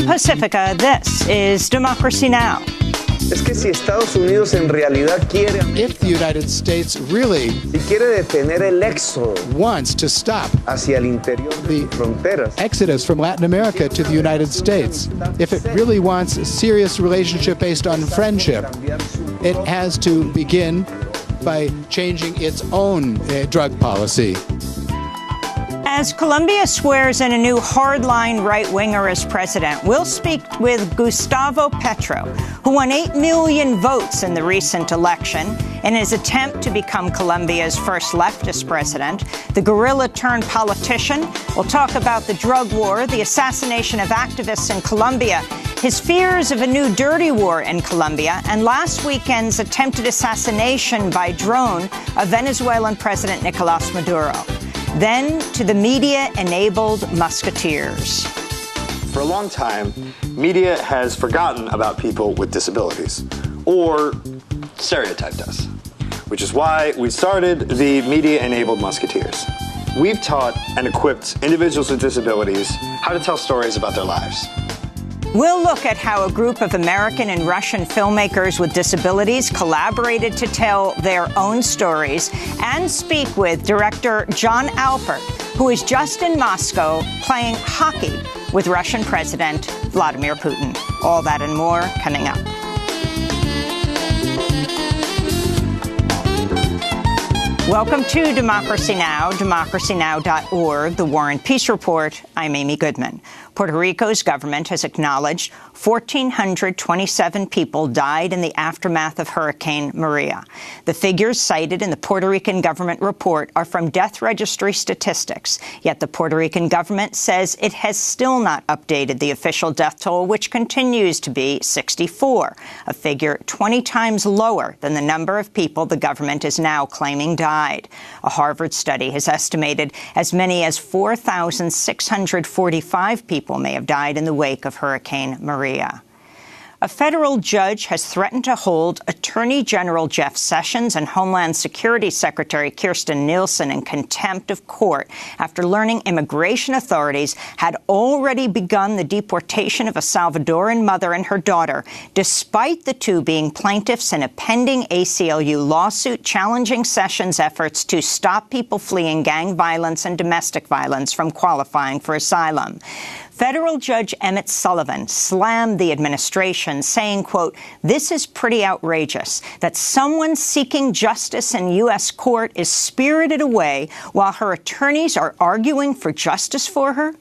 Pacifica, this is Democracy Now! Es que si Estados Unidos en realidad quiere, if the United States really si quiere detener el éxodo wants to stop hacia el interior de sus fronteras, exodus from Latin America to the United States, if it really wants a serious relationship based on friendship, it has to begin by changing its own drug policy. As Colombia swears in a new hardline right-winger as president, we'll speak with Gustavo Petro, who won 8 million votes in the recent election in his attempt to become Colombia's first leftist president. The guerrilla-turned-politician will talk about the drug war, the assassination of activists in Colombia, his fears of a new dirty war in Colombia, and last weekend's attempted assassination by drone of Venezuelan President Nicolas Maduro. Then to the media-enabled musketeers. For a long time, media has forgotten about people with disabilities, or stereotyped us, which is why we started the Media-Enabled Musketeers. We've taught and equipped individuals with disabilities how to tell stories about their lives. We'll look at how a group of American and Russian filmmakers with disabilities collaborated to tell their own stories and speak with director John Alpert, who is just in Moscow playing hockey with Russian President Vladimir Putin. All that and more coming up. Welcome to Democracy Now!, democracynow.org, The War and Peace Report. I'm Amy Goodman. Puerto Rico's government has acknowledged 1,427 people died in the aftermath of Hurricane Maria. The figures cited in the Puerto Rican government report are from death registry statistics, yet the Puerto Rican government says it has still not updated the official death toll, which continues to be 64, a figure 20 times lower than the number of people the government is now claiming died. A Harvard study has estimated as many as 4,645 people may have died in the wake of Hurricane Maria. A federal judge has threatened to hold Attorney General Jeff Sessions and Homeland Security Secretary Kirstjen Nielsen in contempt of court after learning immigration authorities had already begun the deportation of a Salvadoran mother and her daughter, despite the two being plaintiffs in a pending ACLU lawsuit challenging Sessions' efforts to stop people fleeing gang violence and domestic violence from qualifying for asylum. Federal Judge Emmett Sullivan slammed the administration, saying, quote, "This is pretty outrageous that someone seeking justice in U.S. court is spirited away while her attorneys are arguing for justice for her."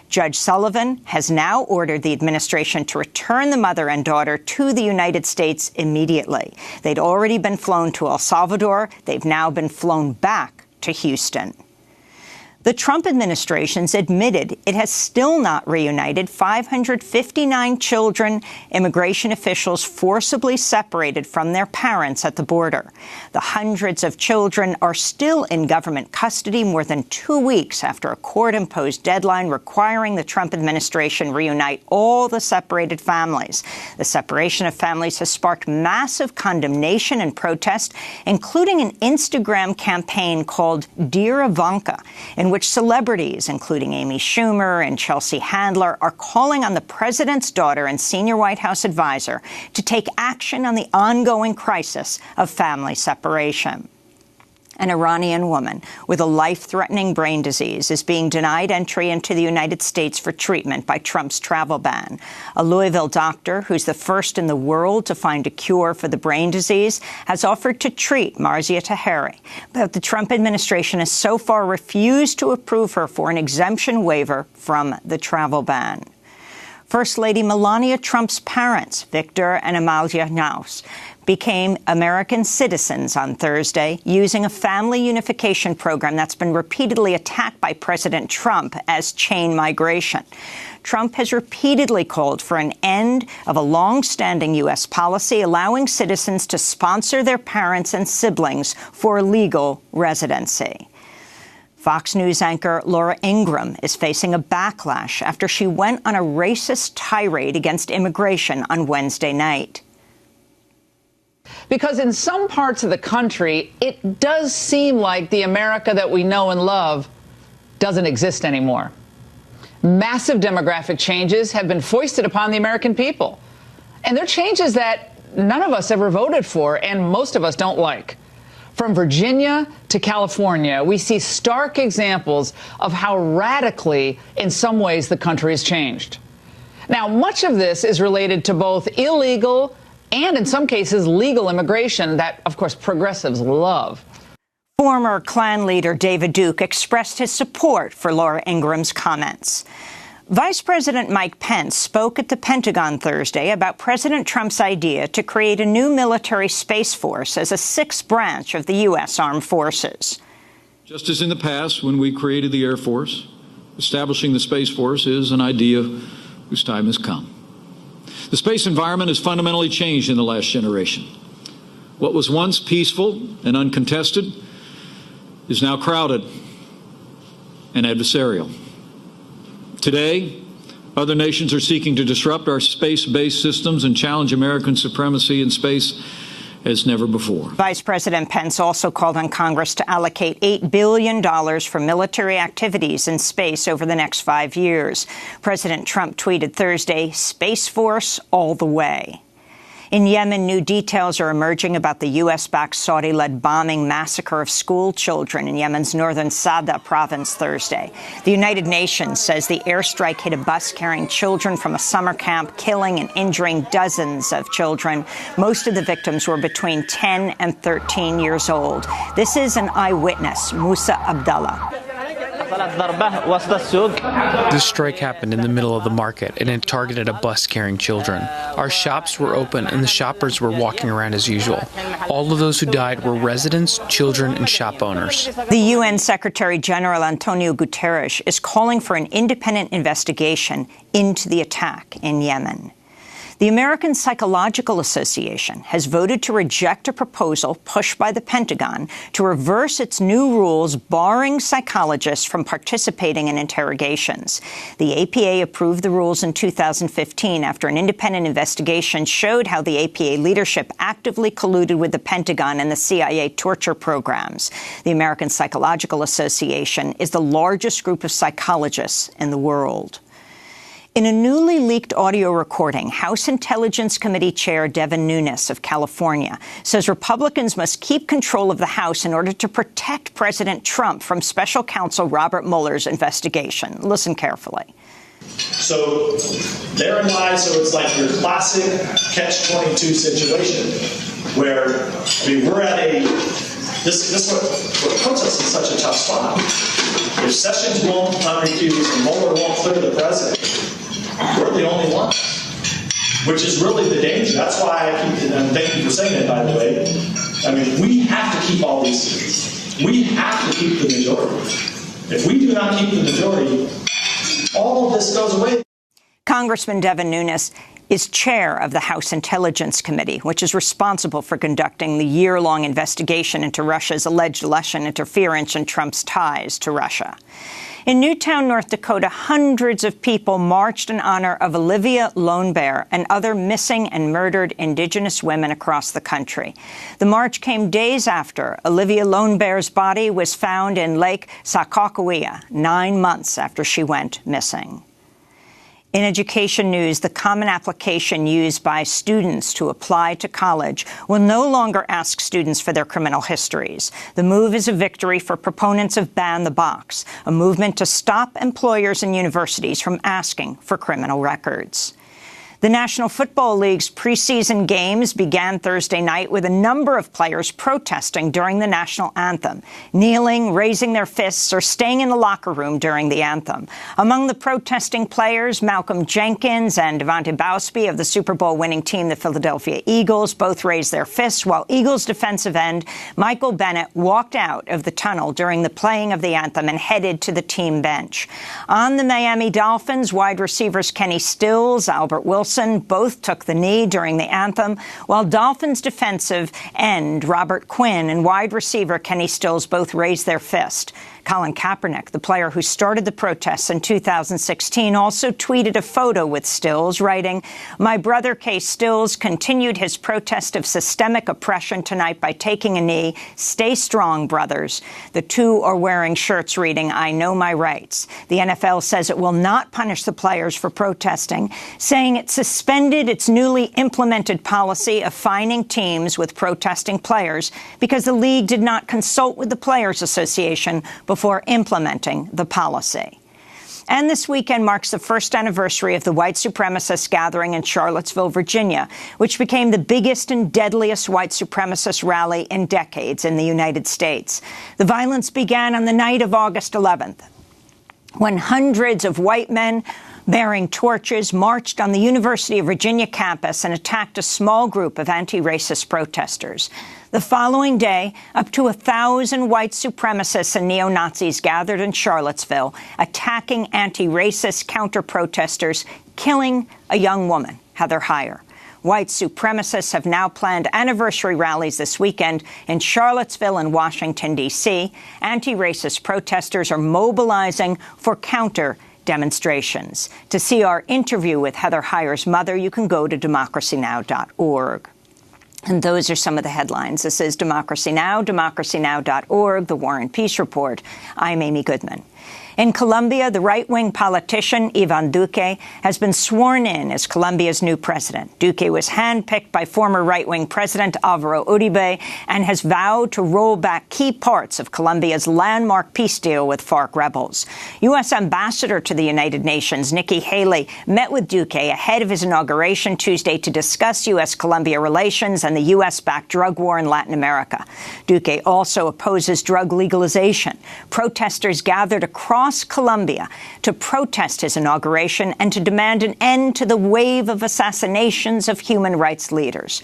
Judge Sullivan has now ordered the administration to return the mother and daughter to the United States immediately. They'd already been flown to El Salvador. They've now been flown back to Houston. The Trump administration's admitted it has still not reunited 559 children immigration officials forcibly separated from their parents at the border. The hundreds of children are still in government custody more than 2 weeks after a court-imposed deadline requiring the Trump administration reunite all the separated families. The separation of families has sparked massive condemnation and protest, including an Instagram campaign called Dear Ivanka, in which celebrities, including Amy Schumer and Chelsea Handler, are calling on the president's daughter and senior White House advisor to take action on the ongoing crisis of family separation. An Iranian woman with a life-threatening brain disease is being denied entry into the United States for treatment by Trump's travel ban. A Louisville doctor, who's the first in the world to find a cure for the brain disease, has offered to treat Marzieh Taheri, but the Trump administration has so far refused to approve her for an exemption waiver from the travel ban. First Lady Melania Trump's parents, Victor and Amalia Knaus, became American citizens on Thursday using a family unification program that's been repeatedly attacked by President Trump as chain migration. Trump has repeatedly called for an end of a long-standing U.S. policy allowing citizens to sponsor their parents and siblings for legal residency. Fox News anchor Laura Ingraham is facing a backlash after she went on a racist tirade against immigration on Wednesday night. Because in some parts of the country, it does seem like the America that we know and love doesn't exist anymore. Massive demographic changes have been foisted upon the American people. And they're changes that none of us ever voted for and most of us don't like. From Virginia to California, we see stark examples of how radically, in some ways, the country has changed. Now, much of this is related to both illegal and, in some cases, legal immigration that, of course, progressives love. Former Klan leader David Duke expressed his support for Laura Ingram's comments. Vice President Mike Pence spoke at the Pentagon Thursday about President Trump's idea to create a new military space force as a sixth branch of the U.S. Armed Forces. Just as in the past, when we created the Air Force, establishing the Space Force is an idea whose time has come. The space environment has fundamentally changed in the last generation. What was once peaceful and uncontested is now crowded and adversarial. Today, other nations are seeking to disrupt our space-based systems and challenge American supremacy in space as never before. Vice President Pence also called on Congress to allocate $8 billion for military activities in space over the next 5 years. President Trump tweeted Thursday, "Space Force all the way." In Yemen, new details are emerging about the U.S.-backed Saudi-led bombing massacre of school children in Yemen's northern Sada province Thursday. The United Nations says the airstrike hit a bus carrying children from a summer camp, killing and injuring dozens of children. Most of the victims were between 10 and 13 years old. This is an eyewitness, Musa Abdallah. This strike happened in the middle of the market, and it targeted a bus carrying children. Our shops were open, and the shoppers were walking around as usual. All of those who died were residents, children, and shop owners. The UN Secretary General Antonio Guterres is calling for an independent investigation into the attack in Yemen. The American Psychological Association has voted to reject a proposal pushed by the Pentagon to reverse its new rules barring psychologists from participating in interrogations. The APA approved the rules in 2015 after an independent investigation showed how the APA leadership actively colluded with the Pentagon and the CIA torture programs. The American Psychological Association is the largest group of psychologists in the world. In a newly leaked audio recording, House Intelligence Committee Chair Devin Nunes of California says Republicans must keep control of the House in order to protect President Trump from special counsel Robert Mueller's investigation. Listen carefully. So therein lies, so it's like your classic catch-22 situation where, we're at this what puts us in such a tough spot. If Sessions won't unrecuse and Mueller won't clear the president, we're the only one, which is really the danger. That's why I keep, and thank you for saying it, by the way. We have to keep all these secrets. We have to keep the majority. If we do not keep the majority, all of this goes away. Congressman Devin Nunes is chair of the House Intelligence Committee, which is responsible for conducting the year-long investigation into Russia's alleged election interference and Trump's ties to Russia. In Newtown, North Dakota, hundreds of people marched in honor of Olivia Lone Bear and other missing and murdered Indigenous women across the country. The march came days after Olivia Lone Bear's body was found in Lake Sakakawea, 9 months after she went missing. In education news, the common application used by students to apply to college will no longer ask students for their criminal histories. The move is a victory for proponents of Ban the Box, a movement to stop employers and universities from asking for criminal records. The National Football League's preseason games began Thursday night with a number of players protesting during the national anthem, kneeling, raising their fists, or staying in the locker room during the anthem. Among the protesting players, Malcolm Jenkins and Devontae Bowsby of the Super Bowl winning team, the Philadelphia Eagles, both raised their fists, while Eagles defensive end Michael Bennett walked out of the tunnel during the playing of the anthem and headed to the team bench. On the Miami Dolphins, wide receivers Kenny Stills, Albert Wilson, both took the knee during the anthem, while Dolphins defensive end Robert Quinn and wide receiver Kenny Stills both raised their fist. Colin Kaepernick, the player who started the protests in 2016, also tweeted a photo with Stills, writing, "My brother Kay Stills continued his protest of systemic oppression tonight by taking a knee. Stay strong, brothers." The two are wearing shirts reading, "I know my rights." The NFL says it will not punish the players for protesting, saying it suspended its newly implemented policy of fining teams with protesting players because the league did not consult with the Players Association before implementing the policy. And this weekend marks the first anniversary of the white supremacist gathering in Charlottesville, Virginia, which became the biggest and deadliest white supremacist rally in decades in the United States. The violence began on the night of August 11th, when hundreds of white men bearing torches marched on the University of Virginia campus and attacked a small group of anti-racist protesters. The following day, up to 1,000 white supremacists and neo-Nazis gathered in Charlottesville, attacking anti-racist counter-protesters, killing a young woman, Heather Heyer. White supremacists have now planned anniversary rallies this weekend in Charlottesville and Washington, D.C. Anti-racist protesters are mobilizing for counter-demonstrations. To see our interview with Heather Heyer's mother, you can go to DemocracyNow.org. And those are some of the headlines. This is Democracy Now!, DemocracyNow.org, The War and Peace Report. I'm Amy Goodman. In Colombia, the right-wing politician Iván Duque has been sworn in as Colombia's new president. Duque was handpicked by former right-wing President Álvaro Uribe and has vowed to roll back key parts of Colombia's landmark peace deal with FARC rebels. U.S. Ambassador to the United Nations Nikki Haley met with Duque ahead of his inauguration Tuesday to discuss U.S.-Colombia relations and the U.S.-backed drug war in Latin America. Duque also opposes drug legalization. Protesters gathered across Colombia to protest his inauguration and to demand an end to the wave of assassinations of human rights leaders.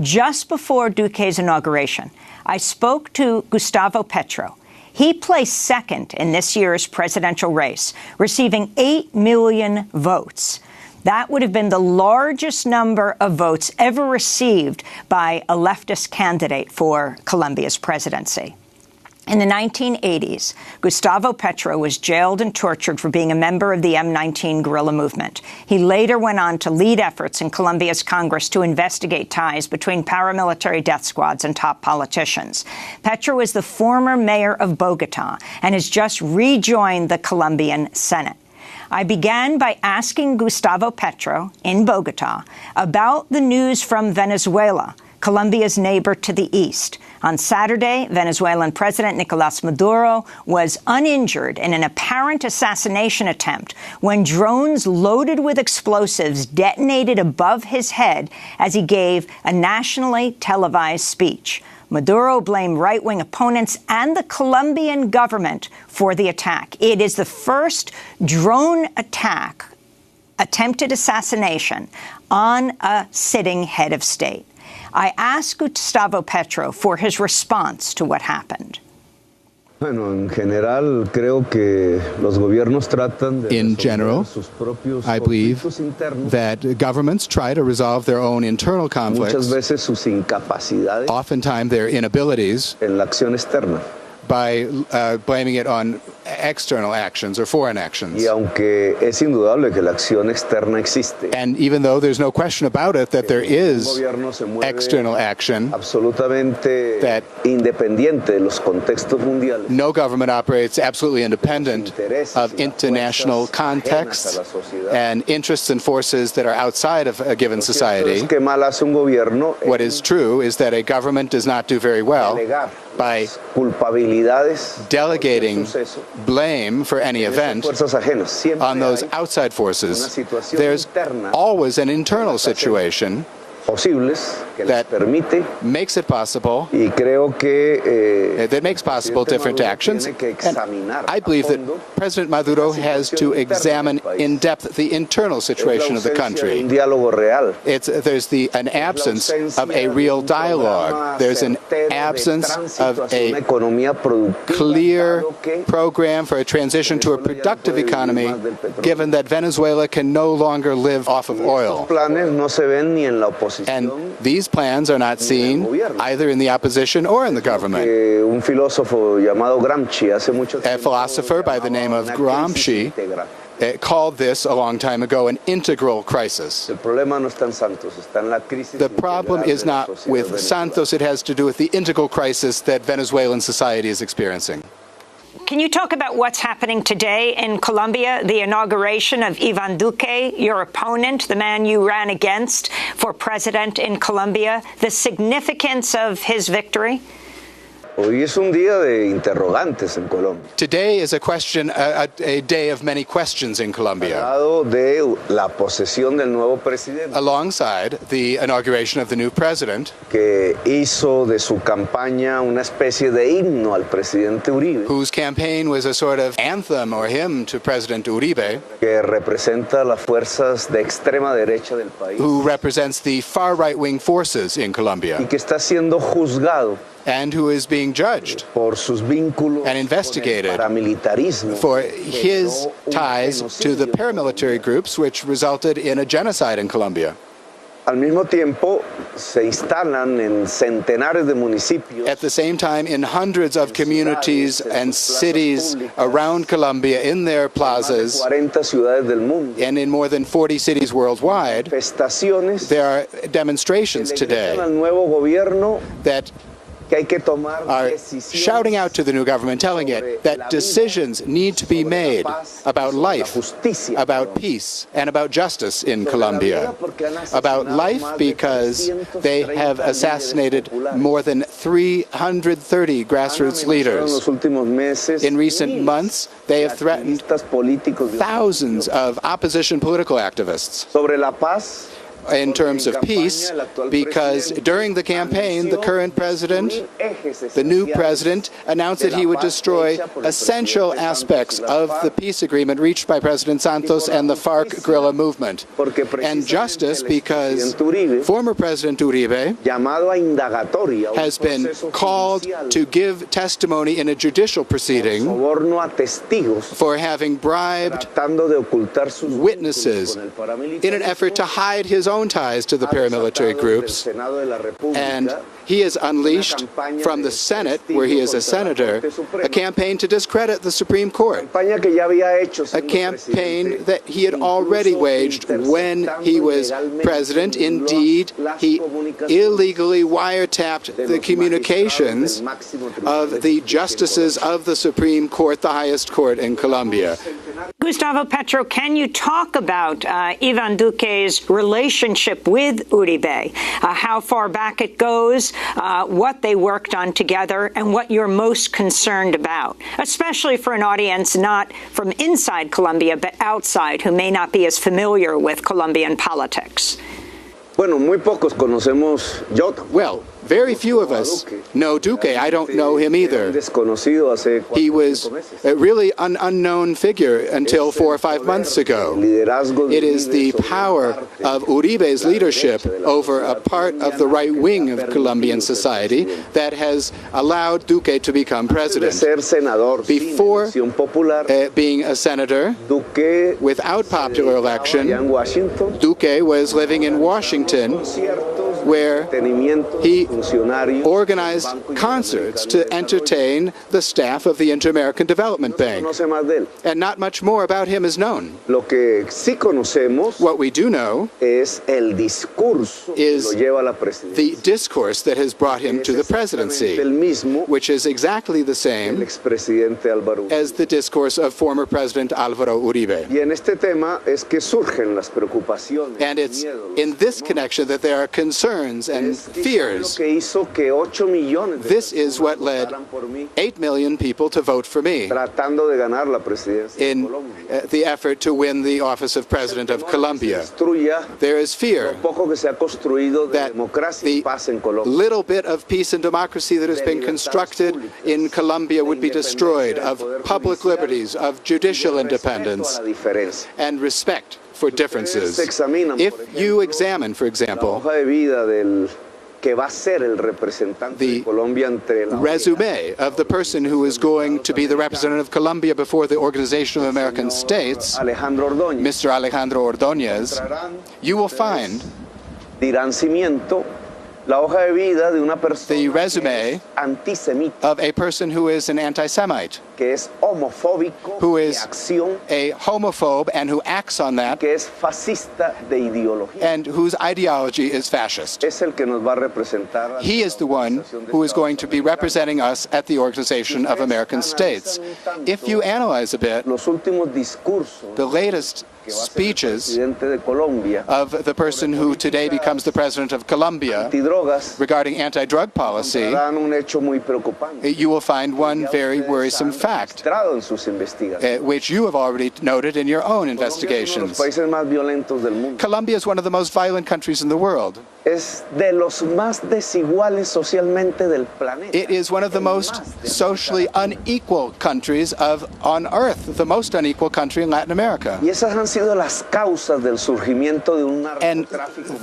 Just before Duque's inauguration, I spoke to Gustavo Petro. He placed second in this year's presidential race, receiving 8 million votes. That would have been the largest number of votes ever received by a leftist candidate for Colombia's presidency. In the 1980s, Gustavo Petro was jailed and tortured for being a member of the M19 guerrilla movement. He later went on to lead efforts in Colombia's Congress to investigate ties between paramilitary death squads and top politicians. Petro is the former mayor of Bogotá and has just rejoined the Colombian Senate. I began by asking Gustavo Petro in Bogotá about the news from Venezuela, Colombia's neighbor to the east. On Saturday, Venezuelan President Nicolás Maduro was uninjured in an apparent assassination attempt when drones loaded with explosives detonated above his head as he gave a nationally televised speech. Maduro blamed right-wing opponents and the Colombian government for the attack. It is the first drone attack, attempted assassination, on a sitting head of state. I asked Gustavo Petro for his response to what happened. In general, I believe that governments try to resolve their own internal conflicts, oftentimes their inabilities, by blaming it on external actions or foreign actions. And even though there's no question about it that there is external action, that no government operates absolutely independent of international context and interests and forces that are outside of a given society. What is true is that a government does not do very well by delegating blame for any event on those outside forces. There's always an internal situation that makes it possible, that makes possible different actions. And I believe that President Maduro has to examine in depth the internal situation of the country. There's an absence of a real dialogue. There's an absence of a clear program for a transition to a productive economy, given that Venezuela can no longer live off of oil. And these plans are not seen either in the opposition or in the government. A philosopher by the name of Gramsci called this a long time ago an integral crisis. The problem is not with Santos, it has to do with the integral crisis that Venezuelan society is experiencing. Can you talk about what's happening today in Colombia, the inauguration of Iván Duque, your opponent, the man you ran against for president in Colombia, the significance of his victory? Hoy es un día de interrogantes en Colombia. Today is a day of many questions in Colombia. De la posesión del nuevo presidente. Alongside the inauguration of the new president, que hizo de su campaña una especie de himno al presidente Uribe. Whose campaign was a sort of anthem or hymn to President Uribe. Que representa las fuerzas de extrema derecha del país. Who represents the far right-wing forces in Colombia. Y que está siendo juzgado. And who is being judged and investigated for his ties to the paramilitary groups which resulted in a genocide in Colombia. Al mismo tiempo, se instalan en centenares de municipios. At the same time, in hundreds of communities and cities around Colombia, in their plazas, and in more than 40 cities worldwide, there are demonstrations today that are shouting out to the new government, telling it that decisions need to be made about life, about peace, and about justice in Colombia. About life because they have assassinated more than 330 grassroots leaders. In recent months, they have threatened thousands of opposition political activists. In terms of peace, because during the campaign, the current president, the new president, announced that he would destroy essential aspects of the peace agreement reached by President Santos and the FARC guerrilla movement. And justice because former President Uribe has been called to give testimony in a judicial proceeding for having bribed witnesses in an effort to hide his own ties to the paramilitary groups, and he has unleashed from the Senate, where he is a senator, a campaign to discredit the Supreme Court, a campaign that he had already waged when he was president. Indeed, he illegally wiretapped the communications of the justices of the Supreme Court, the highest court in Colombia. Gustavo Petro, can you talk about Iván Duque's relationship with Uribe, how far back it goes, what they worked on together, and what you're most concerned about, especially for an audience not from inside Colombia but outside who may not be as familiar with Colombian politics? Bueno, muy pocos conocemos Well, very few of us know Duque. I don't know him either. He was a really an unknown figure until 4 or 5 months ago. It is the power of Uribe's leadership over a part of the right wing of Colombian society that has allowed Duque to become president. Before being a senator, without popular election, Duque was living in Washington, where he organized concerts to entertain the staff of the Inter-American Development Bank. And not much more about him is known. What we do know is the discourse that has brought him to the presidency, which is exactly the same as the discourse of former President Álvaro Uribe. And it's in this connection that there are concerns and fears. This is what led 8 million people to vote for me in the effort to win the office of President of Colombia. There is fear that the little bit of peace and democracy that has been constructed in Colombia would be destroyed, of public liberties, of judicial independence, and respect for differences. If you examine, for example, the resume of the person who is going to be the representative of Colombia before the Organization of American States, Mr. Alejandro Ordóñez, you will find the resume of a person who is an anti-Semite, who is a homophobe and who acts on that, and whose ideology is fascist. He is the one who is going to be representing us at the Organization of American States. If you analyze a bit the latest speeches of the person who today becomes the president of Colombia regarding anti-drug policy, you will find one very worrisome fact, which you have already noted in your own investigations. Colombia is one of the most violent countries in the world. It is one of the most socially unequal countries on Earth, the most unequal country in Latin America. And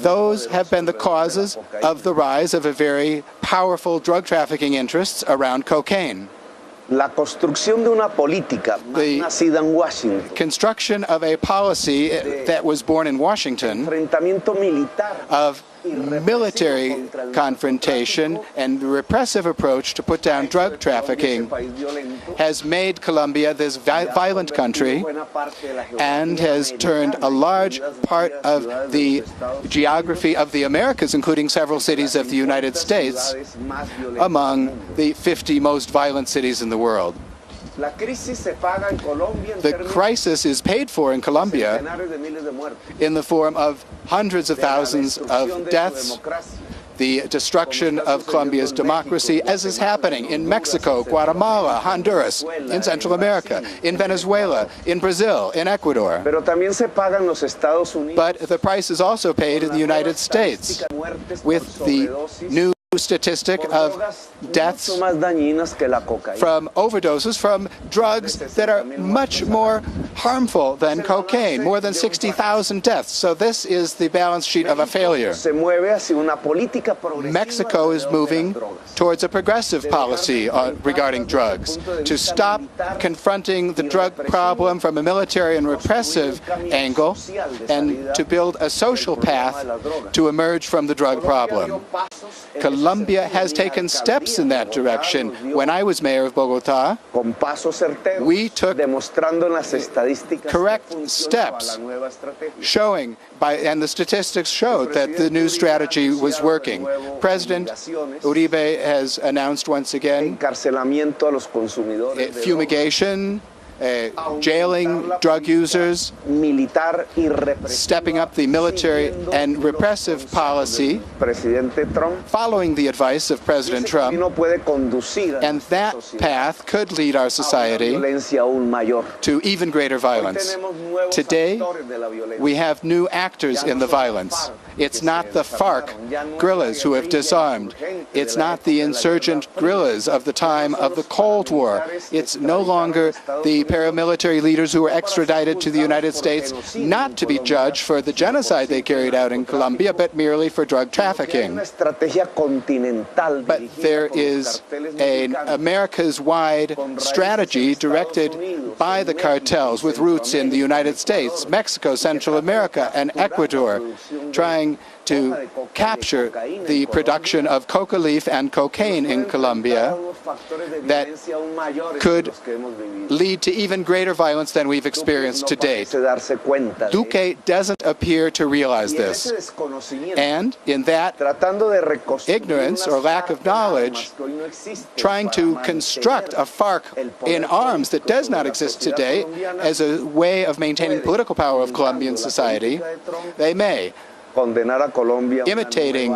those have been the causes of the rise of a very powerful drug trafficking interests around cocaine. La construcción de una política nacida en Washington, construction of a policy that was born in Washington of military confrontation and the repressive approach to put down drug trafficking has made Colombia this violent country and has turned a large part of the geography of the Americas, including several cities of the United States, among the 50 most violent cities in the world. The crisis is paid for in Colombia in the form of hundreds of thousands of deaths, the destruction of Colombia's democracy, as is happening in Mexico, Guatemala, Honduras, in Central America, in Venezuela, in Brazil, in Ecuador. But the price is also paid in the United States with the new statistic of deaths from overdoses from drugs that are much more harmful than cocaine, more than 60,000 deaths. So this is the balance sheet of a failure. Mexico is moving towards a progressive policy regarding drugs, to stop confronting the drug problem from a military and repressive angle and to build a social path to emerge from the drug problem. Colombia has taken steps in that direction. When I was mayor of Bogota, we took correct steps showing, and the statistics showed that the new strategy was working. President Uribe has announced once again fumigation, jailing drug users, stepping up the military and repressive policy, following the advice of President Trump, and that path could lead our society to even greater violence. Today, we have new actors in the violence. It's not the FARC guerrillas who have disarmed. It's not the insurgent guerrillas of the time of the Cold War. It's no longer the paramilitary leaders who were extradited to the United States, not to be judged for the genocide they carried out in Colombia, but merely for drug trafficking. But there is an Americas-wide strategy directed by the cartels with roots in the United States, Mexico, Central America, and Ecuador, trying to capture the production of coca leaf and cocaine in Colombia that could lead to even greater violence than we've experienced to date. Duque doesn't appear to realize this. And in that ignorance or lack of knowledge, trying to construct a FARC in arms that does not exist today as a way of maintaining political power of Colombian society, they may. Imitating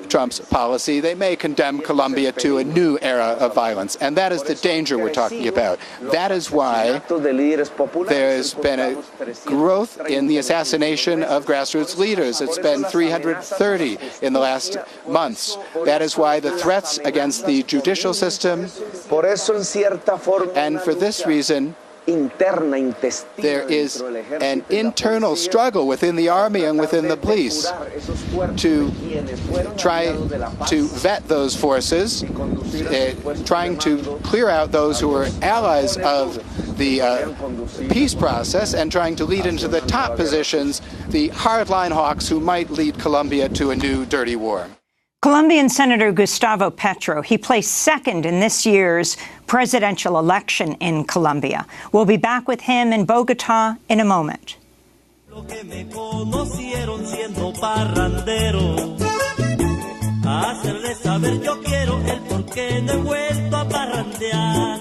Trump's policy, they may condemn Colombia to a new era of violence. And that is the danger we're talking about. That is why there's been a growth in the assassination of grassroots leaders. It's been 330 in the last months. That is why the threats against the judicial system, and for this reason, there is an internal struggle within the army and within the police to try to vet those forces, trying to clear out those who are allies of the peace process and trying to lead into the top positions the hardline hawks who might lead Colombia to a new dirty war. Colombian Senator Gustavo Petro, he placed second in this year's presidential election in Colombia. We'll be back with him in Bogotá in a moment. Hacerle saber yo quiero el por qué no he vuelto a parrandear.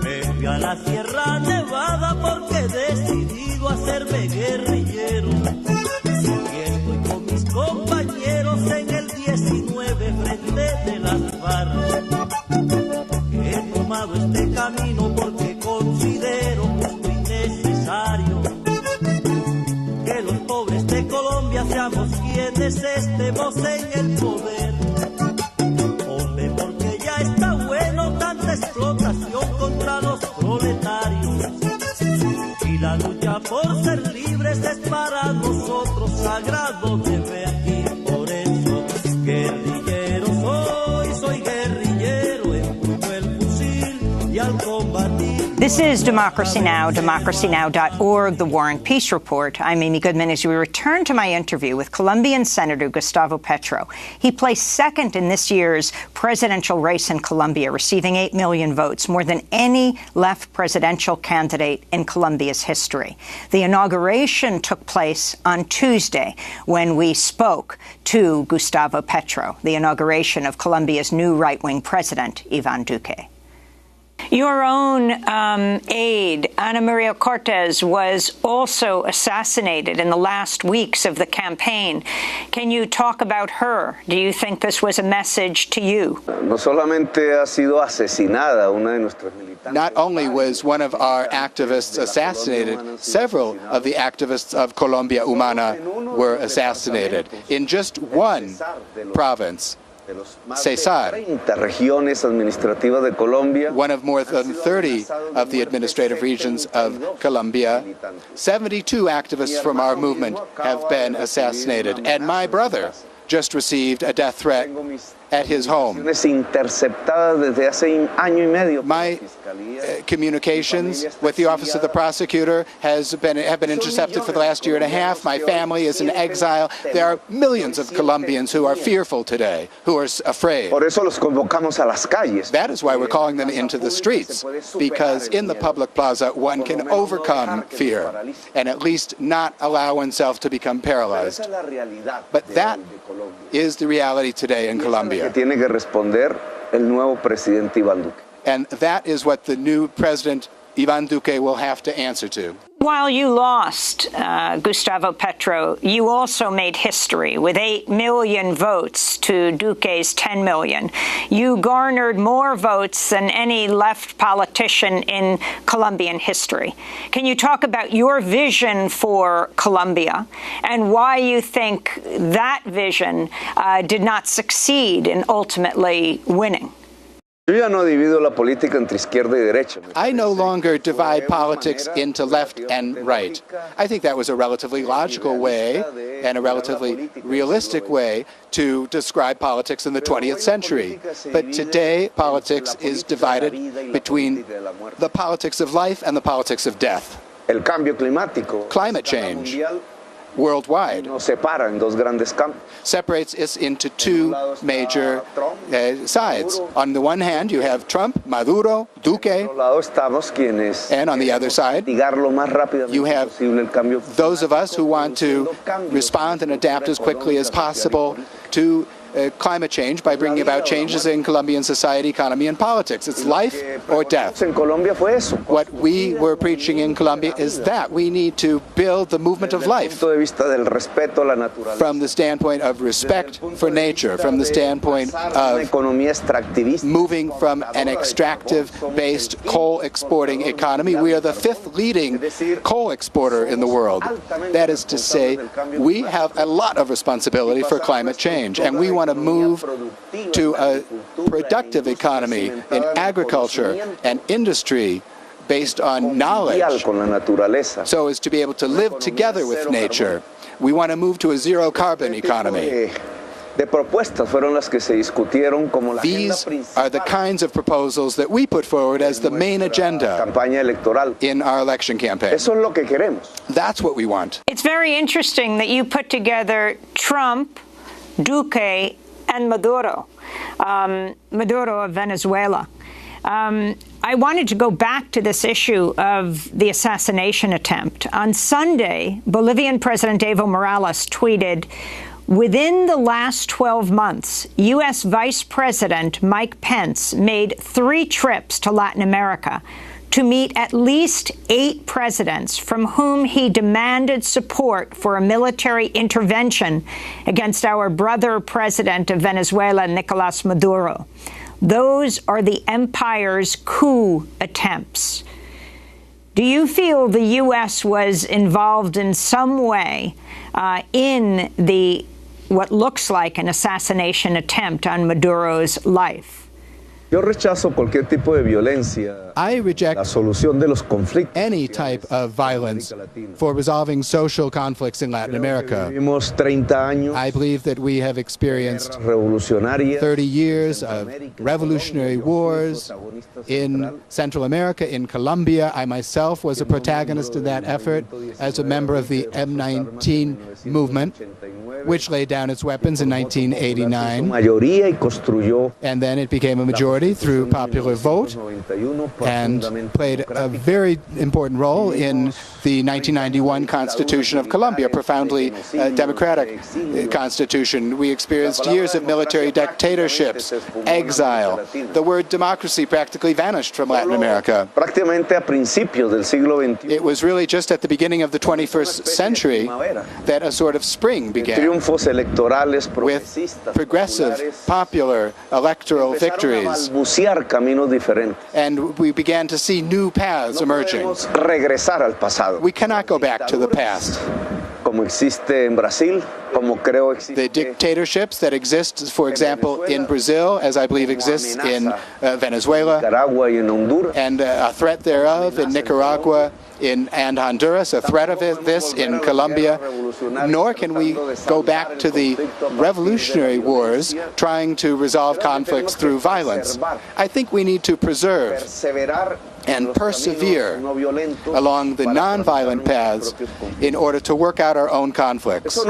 Me fui a la Sierra Nevada porque he decidido hacerme guerrillero. Y estoy con mis compañeros en el 19 frente de las FARC. He tomado este camino porque considero justo y necesario que los pobres de Colombia seamos quienes estemos en el poder. Hombre, porque ya está bueno tanta explotación contra los proletarios. Y la lucha por ser libres es para nosotros sagrado deber. Y por eso, guerrillero soy guerrillero, empuño el fusil y al combatir. This is Democracy Now!, democracynow.org, The War and Peace Report. I'm Amy Goodman as we return to my interview with Colombian Senator Gustavo Petro. He placed second in this year's presidential race in Colombia, receiving 8 million votes, more than any left presidential candidate in Colombia's history. The inauguration took place on Tuesday when we spoke to Gustavo Petro, the inauguration of Colombia's new right-wing president, Iván Duque. Your own aide, Ana Maria Cortés, was also assassinated in the last weeks of the campaign. Can you talk about her? Do you think this was a message to you? No solamente ha sido asesinada una de nuestras militantes. Not only was one of our activists assassinated, several of the activists of Colombia Humana were assassinated in just one province. Cesar, one of more than 30 of the administrative regions of Colombia. 72 activists from our movement have been assassinated, and my brother just received a death threat at his home. My communications with the Office of the Prosecutor have been intercepted for the last year and a half. My family is in exile. There are millions of Colombians who are fearful today, who are afraid. That is why we're calling them into the streets, because in the public plaza one can overcome fear and at least not allow oneself to become paralyzed. But that is the reality today in Colombia. And that is what the new President Iván Duque will have to answer to. While you lost, Gustavo Petro, you also made history with 8 million votes to Duque's 10 million. You garnered more votes than any left politician in Colombian history. Can you talk about your vision for Colombia and why you think that vision did not succeed in ultimately winning? I no longer divide politics into left and right. I think that was a relatively logical way and a relatively realistic way to describe politics in the 20th century. But today, politics is divided between the politics of life and the politics of death. Climate change worldwide separates us into two major sides. On the one hand, you have Trump, Maduro, Duque, and on the other side, you have those of us who want to respond and adapt as quickly as possible to climate change by bringing about changes in Colombian society, economy, and politics. It's life or death. What we were preaching in Colombia is that we need to build the movement of life from the standpoint of respect for nature, from the standpoint of moving from an extractive-based coal-exporting economy. We are the 5th leading coal exporter in the world. That is to say, we have a lot of responsibility for climate change, and we want to move to a productive economy in agriculture and industry based on knowledge, so as to be able to live together with nature. We want to move to a zero-carbon economy. These are the kinds of proposals that we put forward as the main agenda in our election campaign. That's what we want. It's very interesting that you put together Trump, Duque and Maduro, Maduro of Venezuela. I wanted to go back to this issue of the assassination attempt. On Sunday, Bolivian President Evo Morales tweeted, "Within the last 12 months, U.S. Vice President Mike Pence made 3 trips to Latin America to meet at least 8 presidents from whom he demanded support for a military intervention against our brother president of Venezuela, Nicolas Maduro. Those are the empire's coup attempts." Do you feel the U.S. was involved in some way in what looks like an assassination attempt on Maduro's life? Yo rechazo cualquier tipo de violencia. I reject La solución de los conflictos. any type of violence for resolving social conflicts in Latin America. Vivimos 30 años. I believe that we have experienced revolucionarias. 30 years of revolutionary wars in Central America, in Colombia. I myself was a protagonist in that effort as a member of the M19 movement, which laid down its weapons in 1989. And then it became a majority through popular vote and played a very important role in the 1991 Constitution of Colombia, profoundly democratic constitution. We experienced years of military dictatorships, exile. The word democracy practically vanished from Latin America. It was really just at the beginning of the 21st century that a sort of spring began, with progressive, popular electoral victories. And we began to see new paths emerging. We cannot go back to the past. The dictatorships that exist, for example, in Brazil, as I believe exists in Venezuela, and a threat thereof in Nicaragua and Honduras, a threat of this in Colombia, nor can we go back to the revolutionary wars trying to resolve conflicts through violence. I think we need to preserve and persevere along the nonviolent paths in order to work out our own conflicts. That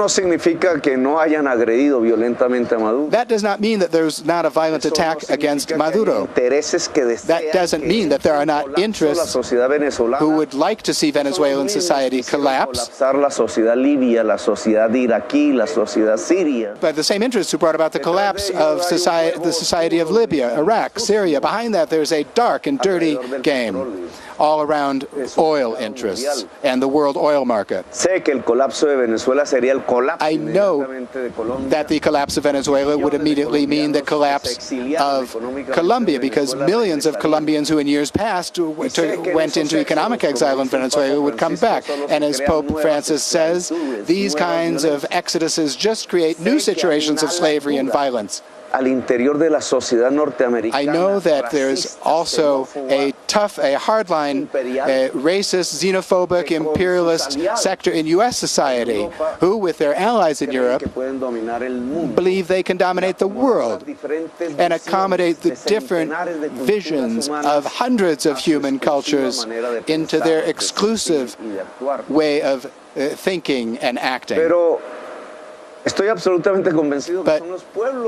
does not mean that there's not a violent attack against Maduro. That doesn't mean that there are not interests who would like to see Venezuelan society collapse, but the same interests who brought about the collapse of the society of Libya, Iraq, Syria. Behind that, there's a dark and dirty game all around oil interests and the world oil market. I know that the collapse of Venezuela would immediately mean the collapse of Colombia, because millions of Colombians who in years past went into economic exile in Venezuela would come back. And as Pope Francis says, these kinds of exoduses just create new situations of slavery and violence. I know that there's also a hardline, racist, xenophobic, imperialist sector in U.S. society who, with their allies in Europe, believe they can dominate the world and accommodate the different visions of hundreds of human cultures into their exclusive way of thinking and acting. But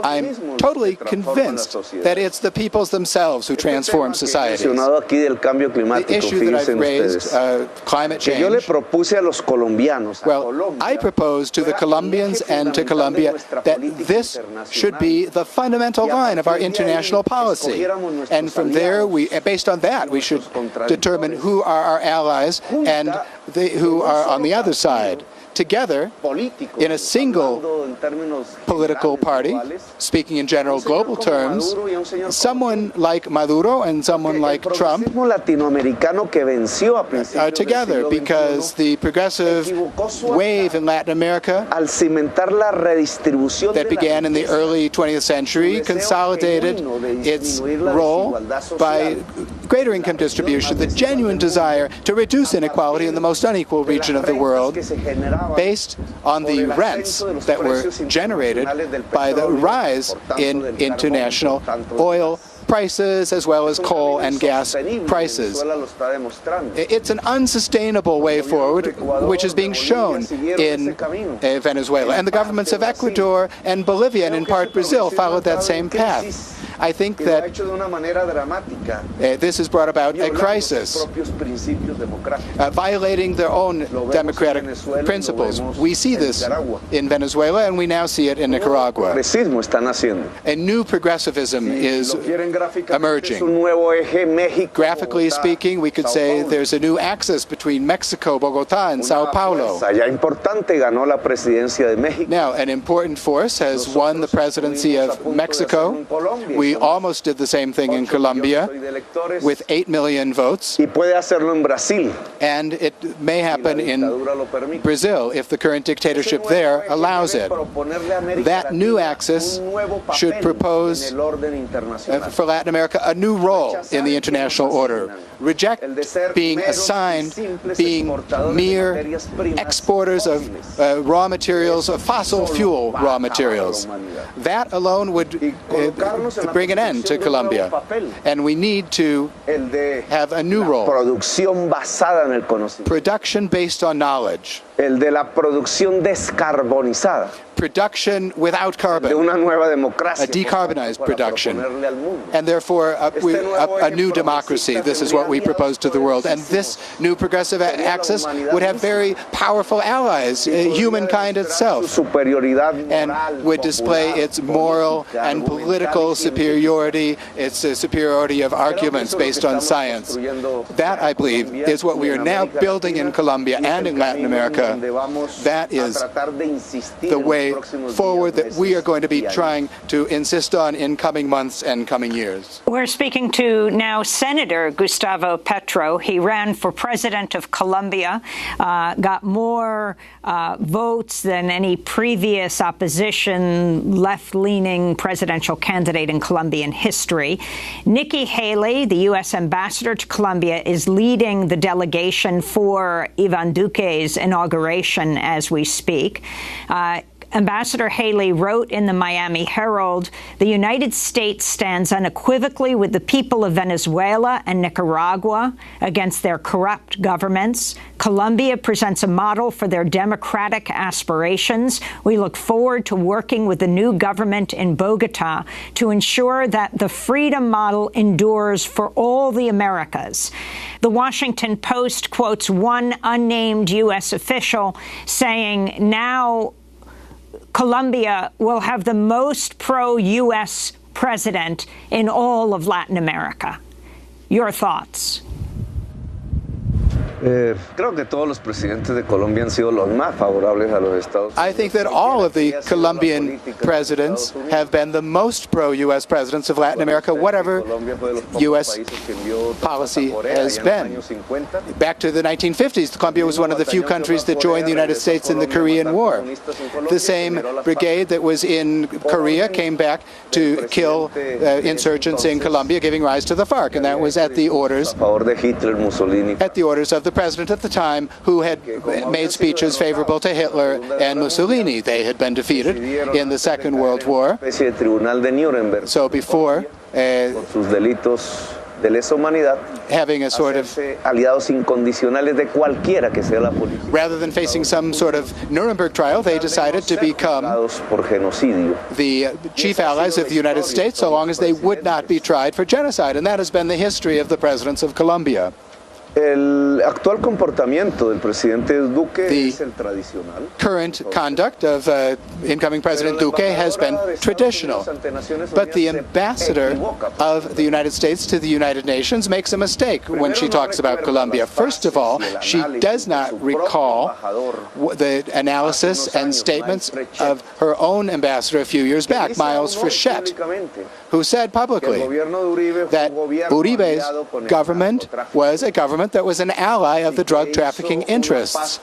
I'm totally convinced that it's the peoples themselves who transform societies. The issue that I've raised, climate change, well, I propose to the Colombians and to Colombia that this should be the fundamental line of our international policy. And from there, based on that, we should determine who are our allies and who are on the other side. Together, in a single political party, speaking in general global terms, someone like Maduro and someone like Trump are together, because the progressive wave in Latin America that began in the early 20th century consolidated its role by greater income distribution, the genuine desire to reduce inequality in the most unequal region of the world, based on the rents that were generated by the rise in international oil prices as well as coal and gas prices. It's an unsustainable way forward, which is being shown in Venezuela. And the governments of Ecuador and Bolivia, and in part Brazil, followed that same path. I think that this has brought about a crisis, violating their own democratic principles. We see this in Venezuela, and we now see it in Nicaragua. A new progressivism is emerging. Graphically speaking, we could say there's a new axis between Mexico, Bogotá, and Sao Paulo. Now, an important force has won the presidency of Mexico. We almost did the same thing in Colombia with 8 million votes. And it may happen in Brazil if the current dictatorship there allows it. That new axis should propose for Latin America a new role in the international order. Reject being assigned being mere exporters of raw materials, of fossil fuel raw materials. That alone would bring an end to Colombia. And we need to have a new role. Production based on knowledge. Production without carbon, a decarbonized production, and therefore a new democracy. This is what we propose to the world. And this new progressive axis would have very powerful allies, humankind itself, and would display its moral and political superiority, its superiority of arguments based on science. That, I believe, is what we are now building in Colombia and in Latin America. That is the way forward that we are going to be trying to insist on in coming months and coming years. We're speaking to now Senator Gustavo Petro. He ran for president of Colombia, got more votes than any previous opposition left-leaning presidential candidate in Colombian history. Nikki Haley, the U.S. ambassador to Colombia, is leading the delegation for Iván Duque's inauguration as we speak. Ambassador Haley wrote in the Miami Herald, "The United States stands unequivocally with the people of Venezuela and Nicaragua against their corrupt governments. Colombia presents a model for their democratic aspirations. We look forward to working with the new government in Bogotá to ensure that the freedom model endures for all the Americas." The Washington Post quotes one unnamed U.S. official saying now Colombia will have the most pro-U.S. president in all of Latin America. Your thoughts? I think that all of the Colombian presidents have been the most pro-U.S. presidents of Latin America, whatever U.S. policy has been. Back to the 1950s, Colombia was one of the few countries that joined the United States in the Korean War. The same brigade that was in Korea came back to kill insurgents in Colombia, giving rise to the FARC, and that was at the orders of the president at the time, who had made speeches favorable to Hitler and Mussolini. They had been defeated in the Second World War. So before having a sort of, rather than facing some sort of Nuremberg trial, they decided to become the chief allies of the United States so long as they would not be tried for genocide. And that has been the history of the presidents of Colombia. The current conduct of incoming President Duque has been traditional, but the ambassador of the United States to the United Nations makes a mistake when she talks about Colombia. First of all, she does not recall the analysis and statements of her own ambassador a few years back, Miles Frechette, who said publicly that Uribe's government was a government that was an ally of the drug trafficking interests,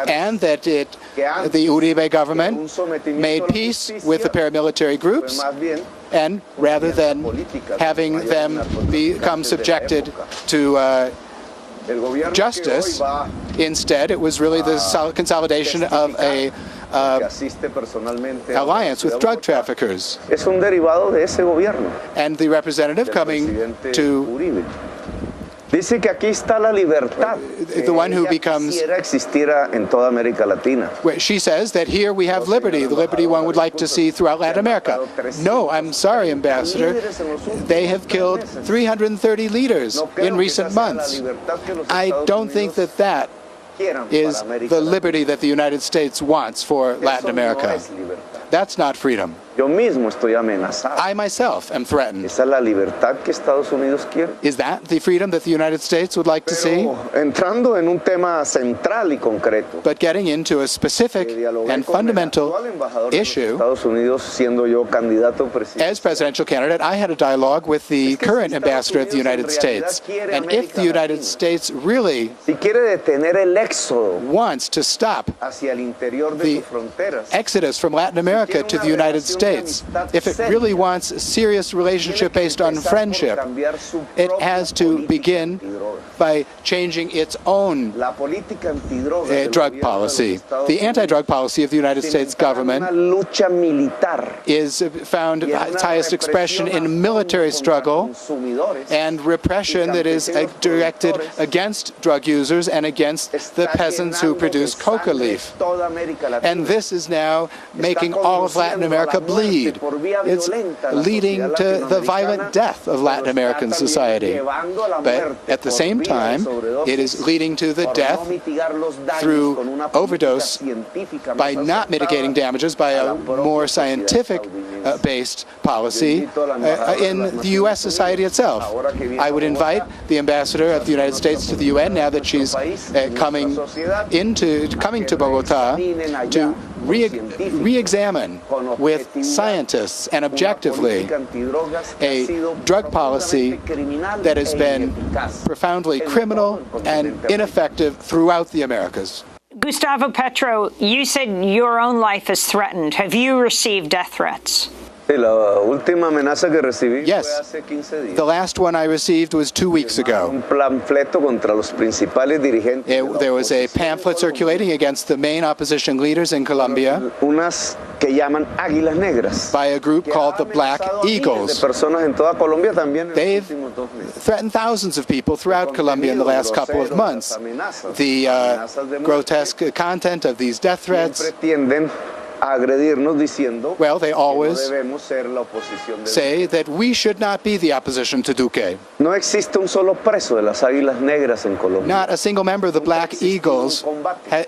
and that the Uribe government made peace with the paramilitary groups, and rather than having them become subjected to justice, instead it was really the consolidation of a alliance with drug traffickers. Es un derivado de ese gobierno. And the representative coming to Dice que aquí está la libertad. the one who becomes, Existiera en toda América Latina. she says that here we have liberty, the liberty one would like to see throughout Latin America. No, I'm sorry, Ambassador. They have killed 330 leaders in recent months. I don't think that that is the liberty that the United States wants for Latin America. That's not freedom. Yo mismo estoy amenazado. I myself am threatened. ¿Esa es la libertad que Estados Unidos quiere? Is that the freedom that the United States would like to see? Entrando en un tema central y concreto. But getting into a specific and fundamental issue, Estados Unidos, siendo yo candidato presidente. as presidential candidate, I had a dialogue with the current ambassador of the United States. And if the United States really Si quiere detener el éxodo wants to stop hacia el interior de the sus fronteras, exodus from Latin America to the United States, if it really wants a serious relationship based on friendship, it has to begin by changing its own drug policy. The anti-drug policy of the United States government is found its highest expression in military struggle and repression that is directed against drug users and against the peasants who produce coca leaf. And this is now making all of Latin America bleed. It's leading to the violent death of Latin American society. But at the same time, it is leading to the death through overdose by not mitigating damages by a more scientific-based policy in the U.S. society itself. I would invite the ambassador of the United States to the UN, now that she's coming to Bogota, to re-examine with scientists and objectively a drug policy that has been profoundly criminal and ineffective throughout the Americas. Gustavo Petro, you said your own life is threatened. Have you received death threats? La última amenaza que recibí Yes. fue hace 15 días. The last one I received was 2 weeks ago. Un panfleto contra los principales dirigentes. There was a pamphlet circulating against the main opposition leaders in Colombia Unas que llaman águilas negras. by a group called the Black Eagles. De personas en toda Colombia también. en They've los últimos 2 meses. threatened thousands of people throughout Colombia in the last couple of months. The grotesque content of these death threats, Siempre tienden a agredirnos diciendo well, they que no always debemos ser la oposición del say that we should not be the opposition to Duque. No existe un solo preso de las águilas negras en Colombia. Not a single member of the Black Eagles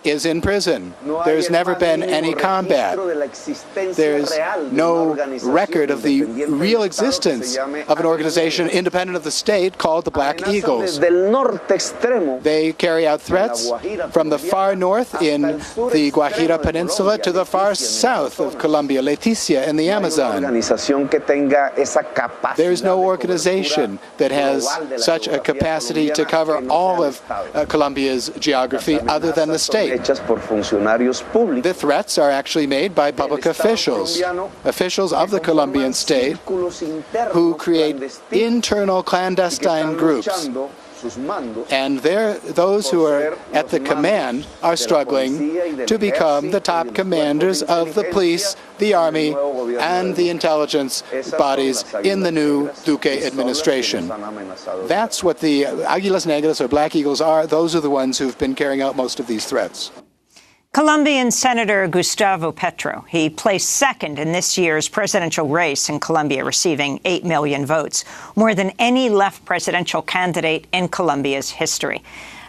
is in prison. There's never been any combat. There's no record of the real existence of an organization independent of the state called the Black Eagles. Del norte extremo They carry out threats from the far north in the Guajira Peninsula to the far south of Colombia, Leticia and the Amazon. organización que tenga esa capacidad. There's no organization that has such a capacity to cover all of Colombia's geography other than the state. Hechas por funcionarios públicos. The threats are actually made by public officials, officials of the Colombian state, who create internal clandestine groups. And those who are at the command are struggling to become the top commanders of the police, the army, and the intelligence bodies in the new Duque administration. That's what the Águilas Negras, or Black Eagles, are. Those are the ones who've been carrying out most of these threats. Colombian Senator Gustavo Petro. He placed second in this year's presidential race in Colombia, receiving 8 million votes, more than any left presidential candidate in Colombia's history.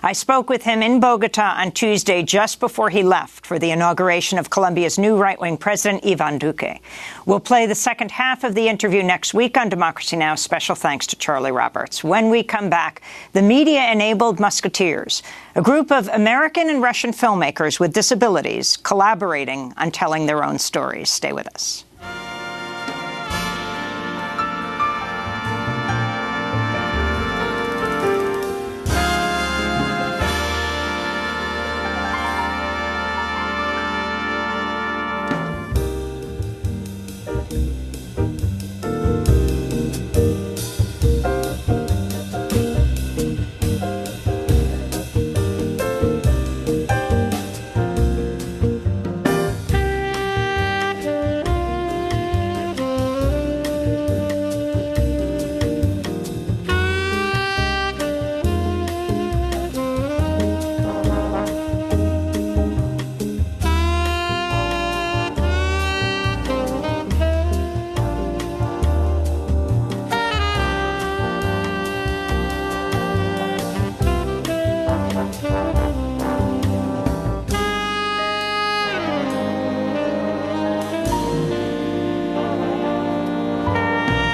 I spoke with him in Bogota on Tuesday, just before he left for the inauguration of Colombia's new right-wing president, Iván Duque. We'll play the second half of the interview next week on Democracy Now! Special thanks to Charlie Roberts. When we come back, the media-enabled Musketeers, a group of American and Russian filmmakers with disabilities collaborating on telling their own stories. Stay with us.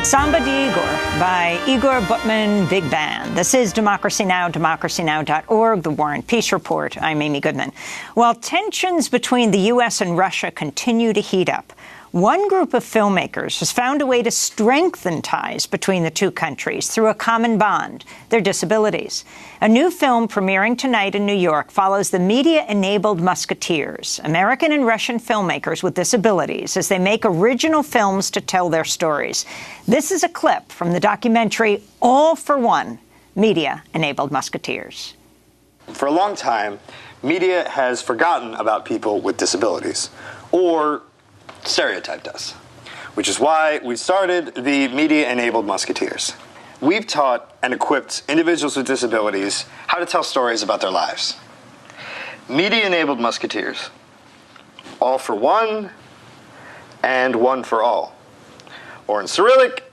Samba de Igor by Igor Butman Big Band. This is Democracy Now!, democracynow.org, The War and Peace Report. I'm Amy Goodman. While tensions between the U.S. and Russia continue to heat up, one group of filmmakers has found a way to strengthen ties between the two countries through a common bond, their disabilities. A new film premiering tonight in New York follows the media-enabled Musketeers, American and Russian filmmakers with disabilities, as they make original films to tell their stories. This is a clip from the documentary All for One, Media-Enabled Musketeers. For a long time, media has forgotten about people with disabilities, or stereotyped us, which is why we started the Media-Enabled Musketeers. We've taught and equipped individuals with disabilities how to tell stories about their lives. Media-Enabled Musketeers. All for one and one for all. Or in Cyrillic.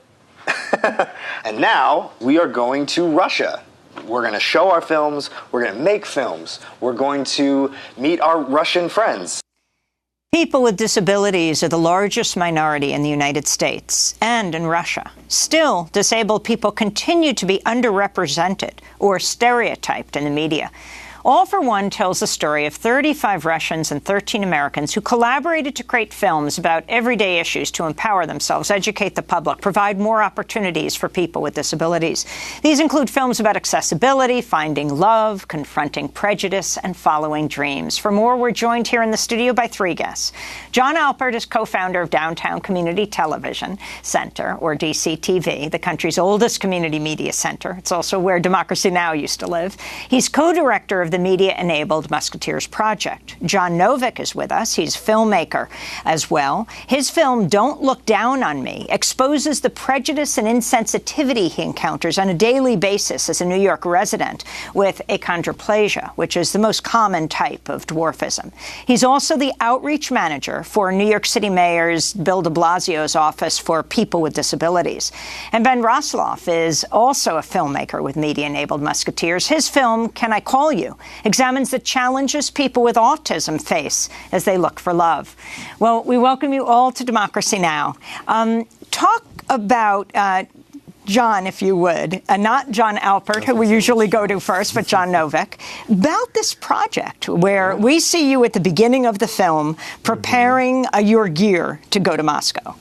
And now we are going to Russia. We're going to show our films. We're going to make films. We're going to meet our Russian friends. People with disabilities are the largest minority in the United States and in Russia. Still, disabled people continue to be underrepresented or stereotyped in the media. All for One tells the story of 35 Russians and 13 Americans who collaborated to create films about everyday issues to empower themselves, educate the public, provide more opportunities for people with disabilities. These include films about accessibility, finding love, confronting prejudice, and following dreams. For more, we're joined here in the studio by three guests. John Alpert is co-founder of Downtown Community Television Center, or DCTV, the country's oldest community media center. It's also where Democracy Now! Used to live. He's co-director of the Media-Enabled Musketeers Project. John Novick is with us. He's a filmmaker as well. His film, Don't Look Down on Me, exposes the prejudice and insensitivity he encounters on a daily basis as a New York resident with achondroplasia, which is the most common type of dwarfism. He's also the outreach manager for New York City Mayor's Bill de Blasio's Office for People with Disabilities. And Ben Rosloff is also a filmmaker with Media-Enabled Musketeers. His film, Can I Call You?, examines the challenges people with autism face as they look for love. Well, we welcome you all to Democracy Now! Talk about John, if you would, not John Alpert, who we usually go to first, but John Novick, about this project where we see you at the beginning of the film preparing your gear to go to Moscow.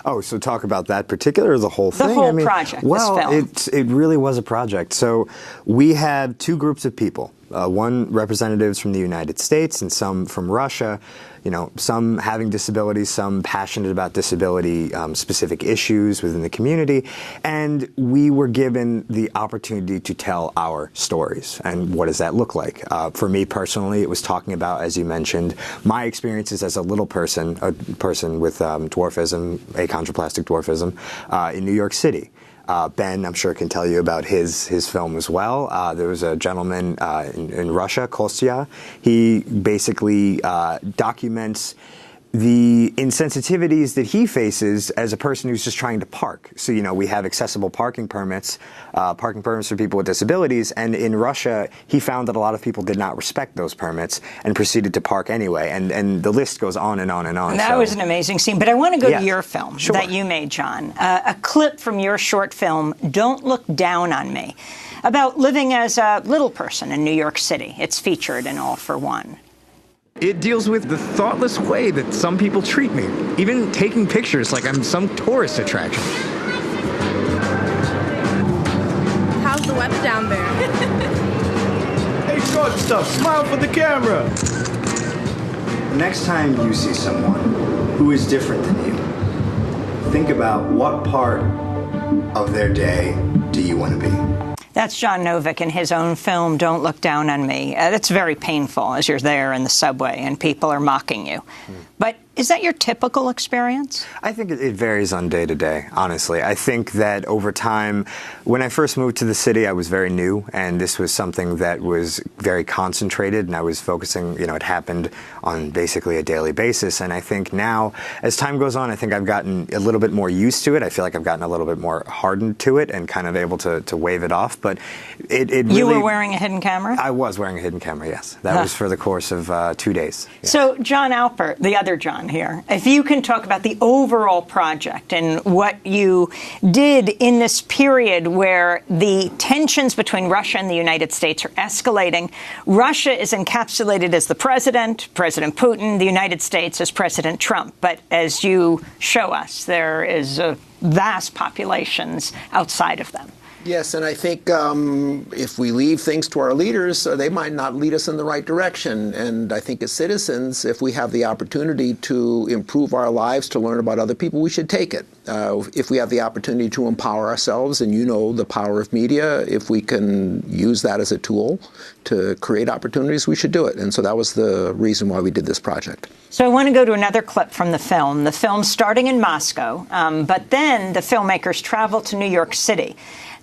Oh, so talk about that particular or the whole thing? The whole project, well, this film. It really was a project. So we had two groups of people, one representatives from the United States and some from Russia, you know, some having disabilities, some passionate about disability-specific issues within the community. And we were given the opportunity to tell our stories. And what does that look like? For me personally, it was talking about, as you mentioned, my experiences as a little person, a person with dwarfism, achondroplastic dwarfism, in New York City. Ben, I'm sure, can tell you about his film as well. There was a gentleman in Russia, Kostya. He basically documents the insensitivities that he faces as a person who's just trying to park. So, you know, we have accessible parking permits for people with disabilities, and in Russia, he found that a lot of people did not respect those permits and proceeded to park anyway, and the list goes on and on and on. That was an amazing scene, but I want to go to your film Sure. that you made, John. A clip from your short film, Don't Look Down on Me, about living as a little person in New York City. It's featured in All for One. It deals with the thoughtless way that some people treat me, even taking pictures like I'm some tourist attraction. How's the weather down there? Hey, short stuff, smile for the camera. Next time you see someone who is different than you, think about what part of their day do you want to be. That's John Novick in his own film, Don't Look Down on Me. That's very painful as you're there in the subway and people are mocking you. But is that your typical experience? I think it varies on day to day, honestly. I think that over time, when I first moved to the city, I was very new, and this was something that was very concentrated, and I was focusing, you know, it happened on basically a daily basis. And I think now, as time goes on, I think I've gotten a little bit more used to it. I feel like I've gotten a little bit more hardened to it and kind of able to wave it off. But it really... You were wearing a hidden camera? I was wearing a hidden camera, yes. That was for the course of 2 days. Yes. So John Alpert, the other John, on here. If you can talk about the overall project and what you did in this period where the tensions between Russia and the United States are escalating. Russia is encapsulated as the president, President Putin, the United States as President Trump. But as you show us, there is vast populations outside of them. Yes, and I think if we leave things to our leaders, they might not lead us in the right direction. And I think as citizens, if we have the opportunity to improve our lives, to learn about other people, we should take it. If we have the opportunity to empower ourselves, and you know the power of media, if we can use that as a tool to create opportunities, we should do it. And so that was the reason why we did this project. So I want to go to another clip from the film starting in Moscow, but then the filmmakers travel to New York City.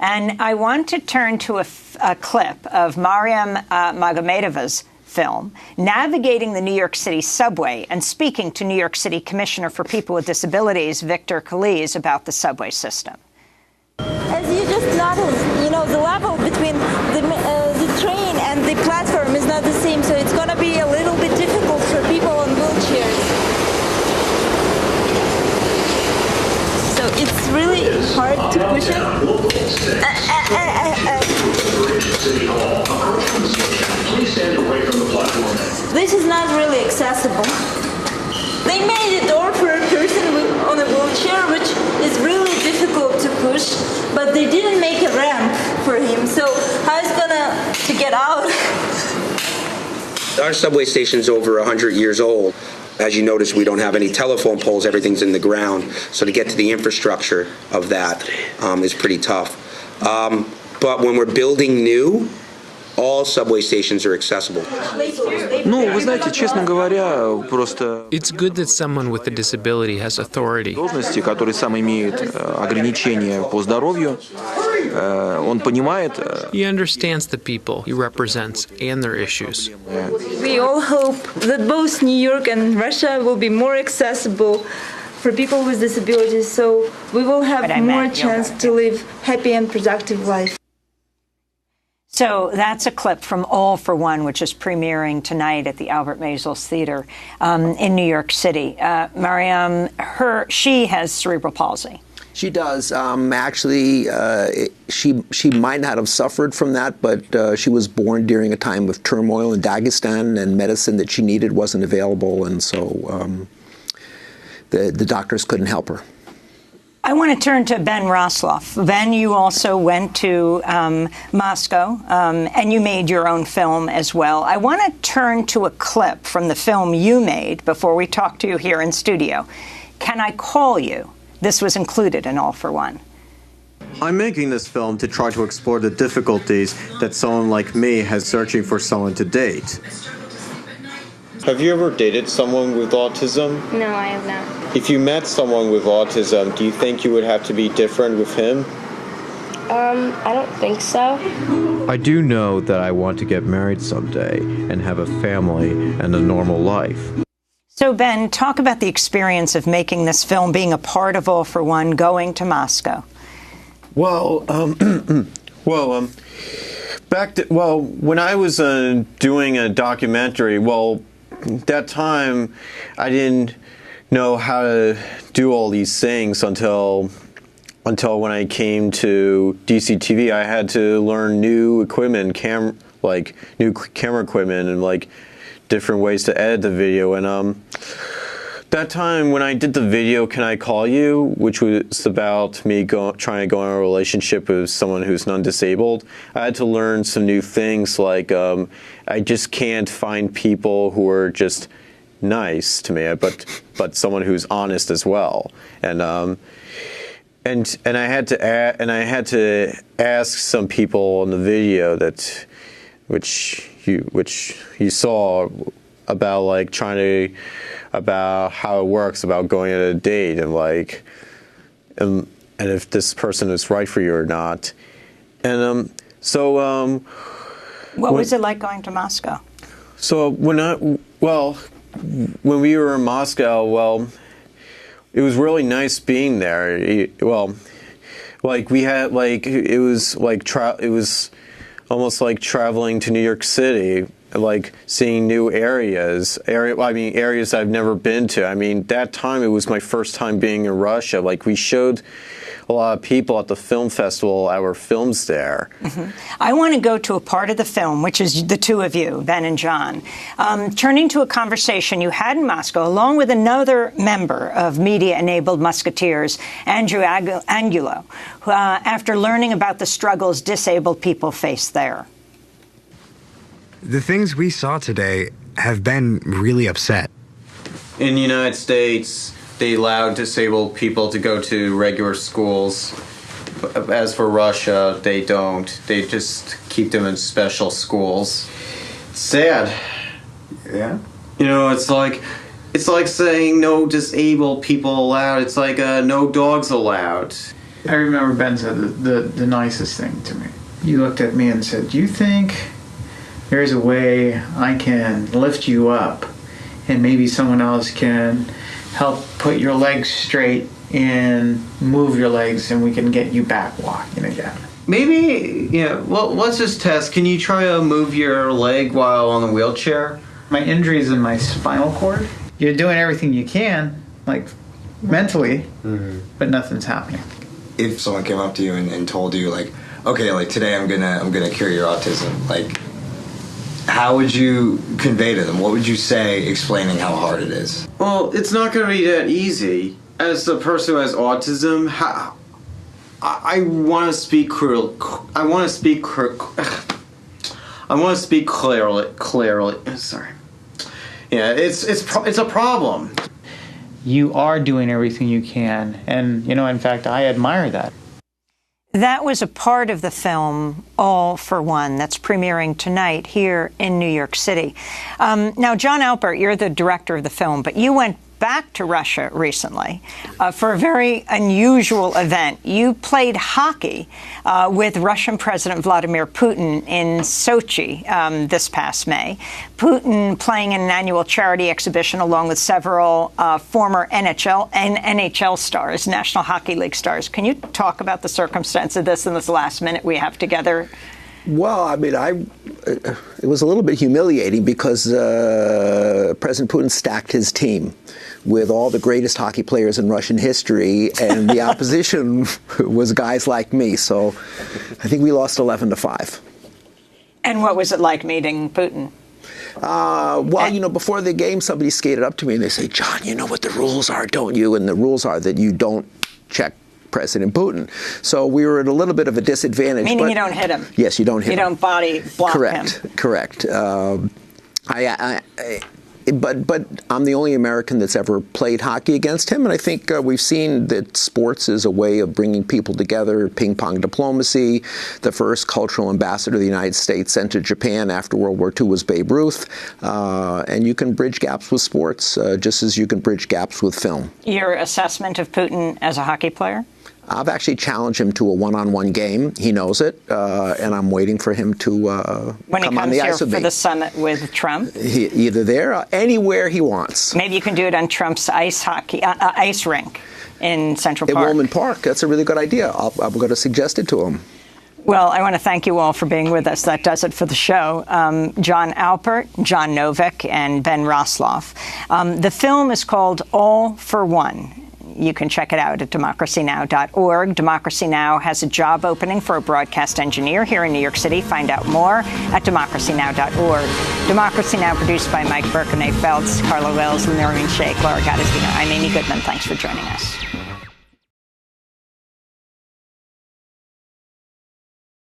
And I want to turn to a clip of Mariam Magomedova's film, navigating the New York City subway and speaking to New York City Commissioner for People with Disabilities, Victor Calise, about the subway system. As you just noticed, you know, the level between the train and the platform is not the same, so it's going to be a little bit difficult for people in wheelchairs. So it's really hard to push it. This is not really accessible. They made a door for a person on a wheelchair, which is really difficult to push, but they didn't make a ramp for him. So how is gonna to get out? Our subway station's over 100 years old. As you notice, we don't have any telephone poles. Everything's in the ground. So to get to the infrastructure of that is pretty tough. But when we're building new, all subway stations are accessible. Ну, вы знаете, честно говоря, просто... It's good that someone with a disability has authority. Должности, который сам имеет ограничения по здоровью, он понимает... He understands the people he represents and their issues. We all hope that both New York and Russia will be more accessible for people with disabilities, so we will have more chance to live happy and productive life. So that's a clip from All for One, which is premiering tonight at the Albert Maysles Theater in New York City. Mariam, she has cerebral palsy. She does. Actually, she might not have suffered from that, but she was born during a time of turmoil in Dagestan, and medicine that she needed wasn't available, and so the doctors couldn't help her. I want to turn to Ben Rosloff. Ben, you also went to Moscow, and you made your own film as well. I want to turn to a clip from the film you made before we talk to you here in studio. Can I Call You? This was included in All for One. I'm making this film to try to explore the difficulties that someone like me has searching for someone to date. Have you ever dated someone with autism? No, I have not. If you met someone with autism, do you think you would have to be different with him? I don't think so. I do know that I want to get married someday and have a family and a normal life. So, Ben, talk about the experience of making this film, being a part of All for One, going to Moscow. Well, when I was doing a documentary, that time I didn't know how to do all these things until when I came to DCTV. I had to learn new equipment, new camera equipment, and different ways to edit the video. And that time when I did the video, Can I Call You?, which was about me trying to go in a relationship with someone who's non-disabled, I had to learn some new things, like I just can't find people who are just nice to me, but someone who's honest as well. And I had to ask some people in the video which you saw about about how it works, about going on a date, and if this person is right for you or not. And what was it like going to Moscow? So when we were in Moscow, it was really nice being there. It was almost like traveling to New York City, like seeing new areas I've never been to. I mean, that time it was my first time being in Russia. Like, we showed a lot of people at the film festival our films there. I want to go to a part of the film, which is the two of you, Ben and John, turning to a conversation you had in Moscow, along with another member of Media-Enabled Musketeers, Andrew Angulo, after learning about the struggles disabled people face there. The things we saw today have been really upset. In the United States, they allowed disabled people to go to regular schools. As for Russia, they don't. They just keep them in special schools. It's sad. Yeah? You know, it's like saying no disabled people allowed. It's like no dogs allowed. I remember Ben said the nicest thing to me. You looked at me and said, "Do you think there's a way I can lift you up and maybe someone else can help put your legs straight and move your legs and we can get you back walking again?" Maybe, yeah, well, let's just test. Can you try to move your leg while on the wheelchair? My injury is in my spinal cord. You're doing everything you can, like mentally, but nothing's happening. If someone came up to you and told you, like, okay, like, today I'm gonna cure your autism, like, how would you convey to them? What would you say explaining how hard it is? Well, it's not going to be that easy. As a person who has autism, I want to speak clearly. I want to speak clearly. Sorry. Yeah, it's a problem. You are doing everything you can, and you know, in fact, I admire that. That was a part of the film, All for One, that's premiering tonight here in New York City. Now, John Alpert, you're the director of the film, but you went back to Russia recently for a very unusual event. You played hockey with Russian President Vladimir Putin in Sochi this past May. Putin playing in an annual charity exhibition along with several former NHL and NHL stars, National Hockey League stars. Can you talk about the circumstance of this in this last minute we have together? Well, I mean, it was a little bit humiliating because President Putin stacked his team with all the greatest hockey players in Russian history, and the opposition was guys like me. So I think we lost 11-5. And what was it like meeting Putin? Well, you know, before the game, somebody skated up to me and they say, "John, you know what the rules are, don't you?" And the rules are that you don't check President Putin. So we were at a little bit of a disadvantage. Meaning you don't hit him. Yes, you don't hit him. You don't body block him. Correct. But I'm the only American that's ever played hockey against him, and I think we've seen that sports is a way of bringing people together, ping-pong diplomacy. The first cultural ambassador the United States sent to Japan after World War II was Babe Ruth, and you can bridge gaps with sports just as you can bridge gaps with film. Your assessment of Putin as a hockey player? I've actually challenged him to a one-on-one game. He knows it, and I'm waiting for him to come on the ice with me. When he comes here for the summit with Trump? Either there or anywhere he wants. Maybe you can do it on Trump's ice rink in Central Park. At Woolman Park. That's a really good idea. I'm going to suggest it to him. Well, I want to thank you all for being with us. That does it for the show. John Alpert, John Novick, and Ben Rosloff. The film is called All for One. You can check it out at DemocracyNow.org. Democracy Now! Has a job opening for a broadcast engineer here in New York City. Find out more at DemocracyNow.org. Democracy Now! Produced by Mike Burke and Nate Feltz, Carla Wells, Noreen Shake, Laura Gattazino. I'm Amy Goodman. Thanks for joining us.